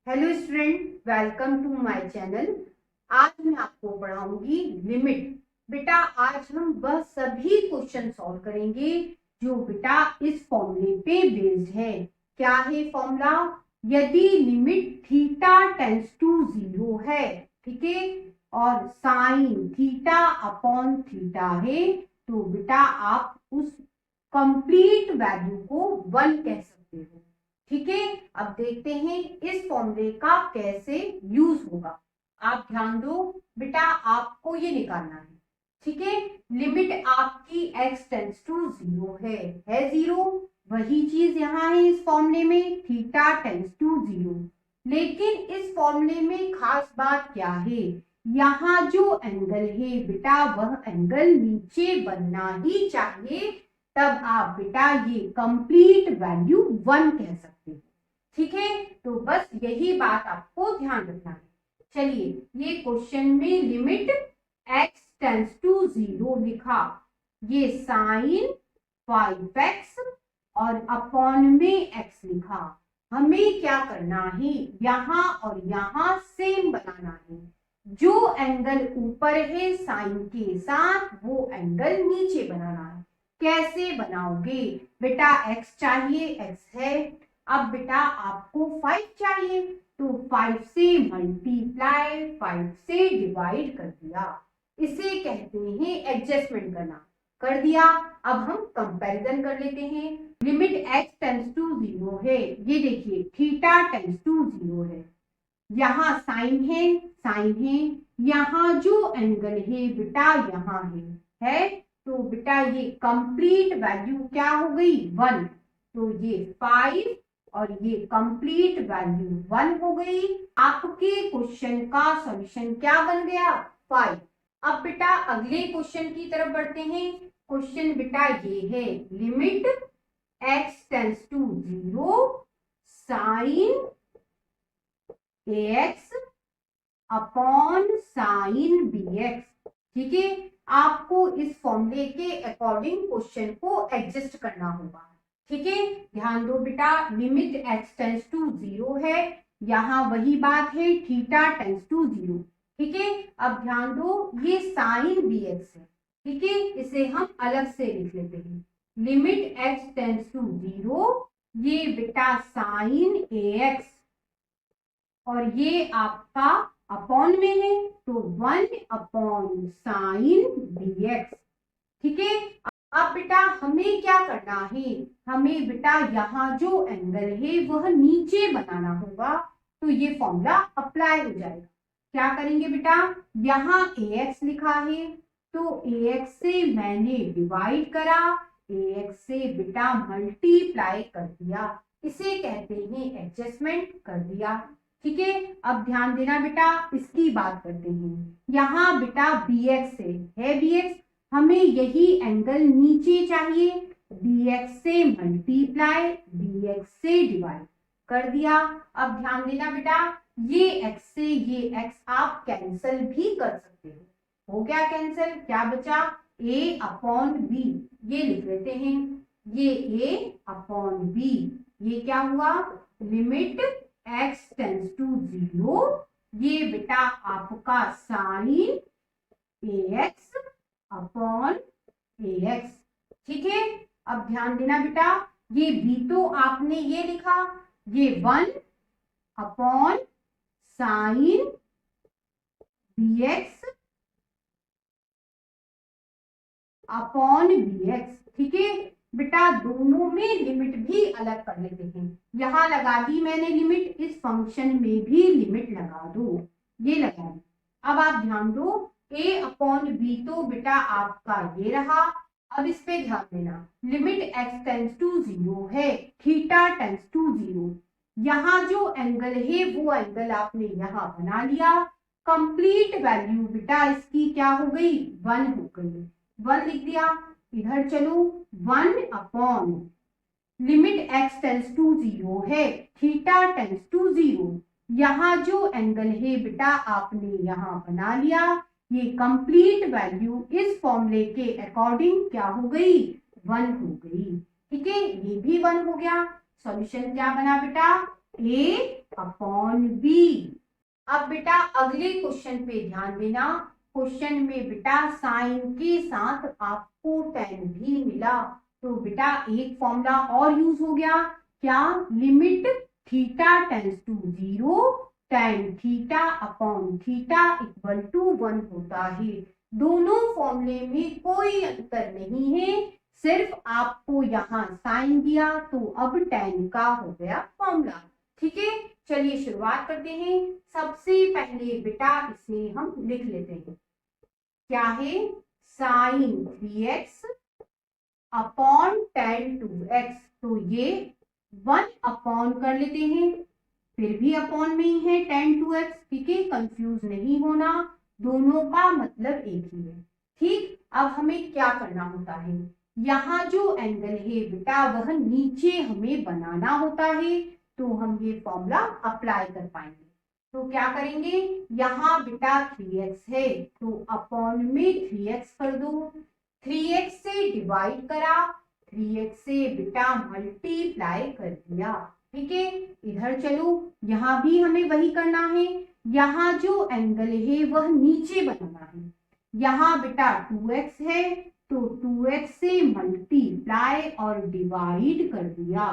Hello student, welcome to my channel. आज मैं आपको पढ़ाऊंगी लिमिट। बेटा आज हम वह सभी क्वेश्चन सॉल्व करेंगे जो बेटा इस फॉर्मूले पे बेस्ड है। क्या है फॉर्मूला? यदि लिमिट थीटा टेंड्स टू 0 है, ठीक है, और साइन थीटा अपॉन थीटा है, तो बेटा आप उस कंप्लीट वैल्यू को 1 कह सकते हो। ठीक है, अब देखते हैं इस फॉर्मूले का कैसे यूज होगा। आप ध्यान दो बेटा, आपको ये निकालना है। ठीक है, लिमिट आपकी x टेंड्स टू 0 है 0। वही चीज यहाँ है इस फॉर्मूले में, थीटा टेंड्स टू 0। लेकिन इस फॉर्मूले में खास बात क्या है, यहाँ जो एंगल है बेटा वह एंगल नीचे बनना ही चाहिए, तब आप बेटा ये कंप्लीट वैल्यू 1 कह सकते हो। ठीक है, तो बस यही बात आपको ध्यान रखना है। चलिए, ये क्वेश्चन में लिमिट x टेंड्स टू 0 लिखा, ये साइन 5x और अपॉन में x लिखा। हमें क्या करना है, यहां और यहां सेम बनाना है। जो एंगल ऊपर है साइन के साथ, वो एंगल नीचे बनाना है। कैसे बनाओगे बेटा? x चाहिए, x है। अब बेटा आपको 5 चाहिए, तो 5 से मल्टीप्लाई, 5 से डिवाइड कर दिया। इसे कहते हैं एडजस्टमेंट करना। कर दिया। अब हम कंपैरिजन कर लेते हैं। लिमिट x टेंड्स टू 0 है, ये देखिए थीटा टेंड्स टू 0 है, यहाँ साइन है, यहाँ जो एंगल है बेटा यहाँ है, तो बेटा ये कंप्लीट वैल्यू क्या हो गई? 1। तो ये 5 और ये कंप्लीट वैल्यू 1 हो गई। आपके क्वेश्चन का सॉल्यूशन क्या बन गया? 5। अब बेटा अगले क्वेश्चन की तरफ बढ़ते हैं। क्वेश्चन बेटा ये है, limit x tends to 0 sine ax upon sine bx। ठीक है, आपको इस फॉर्मूले के अकॉर्डिंग क्वेश्चन को एडजस्ट करना होगा। ठीक है, ध्यान दो बेटा, लिमिट x टेंड्स टू 0 है, यहाँ वही बात है थीटा टेंड्स टू 0। ठीक है, अब ध्यान दो, ये साइन bx है। ठीक है, इसे हम अलग से लिख लेते हैं। लिमिट x टेंड्स टू 0, ये बेटा साइन ax और ये आपका अपॉन में है, तो 1 अपॉन साइन bx। ठीक है, अब बेटा हमें क्या करना है, हमें बेटा यहाँ जो एंगल है वह नीचे बनाना होगा, तो ये फॉर्मूला अप्लाई हो जाएगा। क्या करेंगे बेटा, यहाँ ax लिखा है, तो ax से मैंने डिवाइड करा, ax से बेटा मल्टीप्लाई कर दिया। इसे कहते हैं एडजस्टमेंट, कर दिया। ठीक है, अब ध्यान देना बेटा, इसकी बात करते हैं। यहाँ बेटा bx है bx, हमें यही एंगल नीचे चाहिए, bx से मल्टीप्लाई, bx से डिवाइड कर दिया। अब ध्यान देना बेटा, ये x से ये x आप कैंसिल भी कर सकते हो गया कैंसिल। क्या बचा? a अपॉन b, ये लिख लेते हैं, ये a अपॉन b। ये क्या हुआ? लिमिट x टेंड्स टू 0, ये बेटा आपका साइन ax अपॉन ax। ठीक है, अब ध्यान देना बेटा, ये b तो आपने ये लिखा, ये 1 upon sine bx upon bx। ठीक है बेटा, दोनों में लिमिट भी अलग कर लेते हैं। यहां लगा दी मैंने लिमिट, इस फंक्शन में भी लिमिट लगा दो, ये लगा दी। अब आप ध्यान दो, a अपॉन b तो बेटा आपका ये रहा। अब इस पे ध्यान देना, लिमिट x टेंड्स टू 0 है, थीटा टेंड्स टू 0, यहाँ जो एंगल है वो एंगल आपने यहाँ बना लिया। कंप्लीट वैल्यू बेटा इसकी क्या हो गई? 1 हो गई, 1 लिख दिया। इधर चलो, 1 upon limit x tends to 0 है, थीटा टेंड्स टू 0, यहाँ जो एंगल है बेटा आपने यहाँ बना लिया। ये कंप्लीट वैल्यू इस फॉर्मूले के अकॉर्डिंग क्या हो गई? 1 हो गई। ठीक है, ये भी 1 हो गया। सॉल्यूशन क्या बना बेटा? A/B। अब बेटा अगले क्वेश्चन पे ध्यान देना। क्वेश्चन में बेटा साइन के साथ आपको tan भी मिला, तो बेटा एक फॉर्मूला और यूज हो गया। क्या? Limit theta tends to 0 tan theta upon theta equal to 1 होता है। दोनों फॉर्मूले में कोई अंतर नहीं है, सिर्फ आपको यहाँ साइन दिया तो अब tan का हो गया फॉर्मूला। ठीक है, चलिए शुरुआत करते हैं। सबसे पहले बेटा इसे हम लिख लेते हैं। क्या है? Sine 3x upon tan 2x। तो ये 1 अपॉन कर लेते हैं, फिर भी अपॉन में ही है tan 2x। ठीक है, कंफ्यूज नहीं होना, दोनों का मतलब एक ही है। ठीक, अब हमें क्या करना होता है, यहाँ जो एंगल है बेटा वह नीचे हमें बनाना होता है, तो हम ये फॉर्मूला अप्लाई कर पाएंगे। तो क्या करेंगे, यहाँ बेटा 3x है तो अपॉन में 3x कर दो, 3x से डिवाइड करा, 3x से बेटा मल्टीप्लाई कर दिया। ठीक है, इधर चलो, यहाँ भी हमें वही करना है। यहाँ जो एंगल है वह नीचे बनाना है। यहाँ बेटा 2x है तो 2x से मल्टीप्लाई और डिवाइड कर दिया।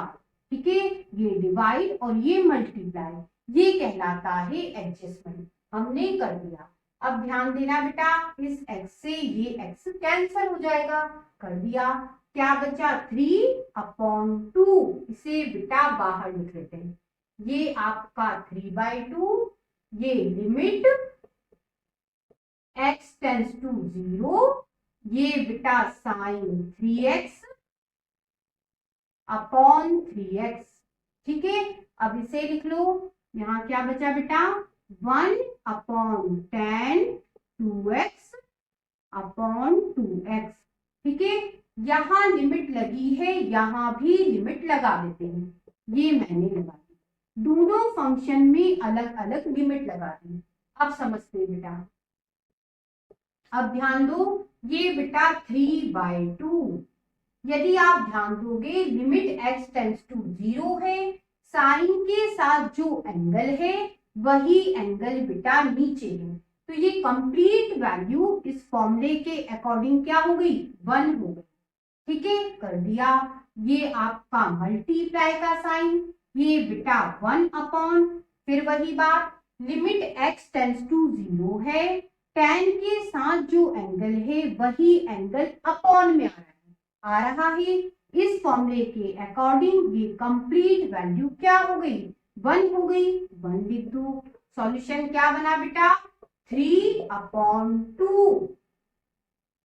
ठीक है, ये डिवाइड और ये मल्टीप्लाई, ये कहलाता है एडजस्टमेंट। हमने कर दिया। अब ध्यान देना बेटा, इस x से ये x कैंसिल हो जाएगा, कर दिया। क्या बचा? 3/2। इसे बेटा बाहर लिख लेते हैं। ये आपका 3/2, ये लिमिट x टेंस टू 0, ये बेटा साइन 3x अपॉन 3x। ठीक है, अब इसे लिख लो। यहाँ क्या बचा बेटा? 1 upon tan 2x upon 2x। ठीक है, यहाँ लिमिट लगी है, यहाँ भी लिमिट लगा देते हैं। ये मैंने लगा दी, दोनों फंक्शन में अलग अलग लिमिट लगा दी। अब समझते हैं बेटा। अब ध्यान दो, ये बेटा 3/2। यदि आप ध्यान दोगे लिमिट x टेंस टू 0 है, साइन के साथ जो एंगल है वही एंगल बेटा नीचे है, तो ये कंप्लीट वैल्यू इस फॉर्मूले के अकॉर्डिंग क्या हो गई? 1 हो गई। ठीक है, कर दिया। ये आपका मल्टीप्लाई का साइन, ये बेटा 1 अपॉन, फिर वही बात, लिमिट x टेंस टू 0 है, tan के साथ जो एंगल है वही एंगल अपॉन में आ रहा है। इस फॉर्मूले के अकॉर्डिंग ये कंप्लीट वैल्यू क्या हो गई? 1 हो गई। 1 लिख दो। सॉल्यूशन क्या बना बेटा? 3/2।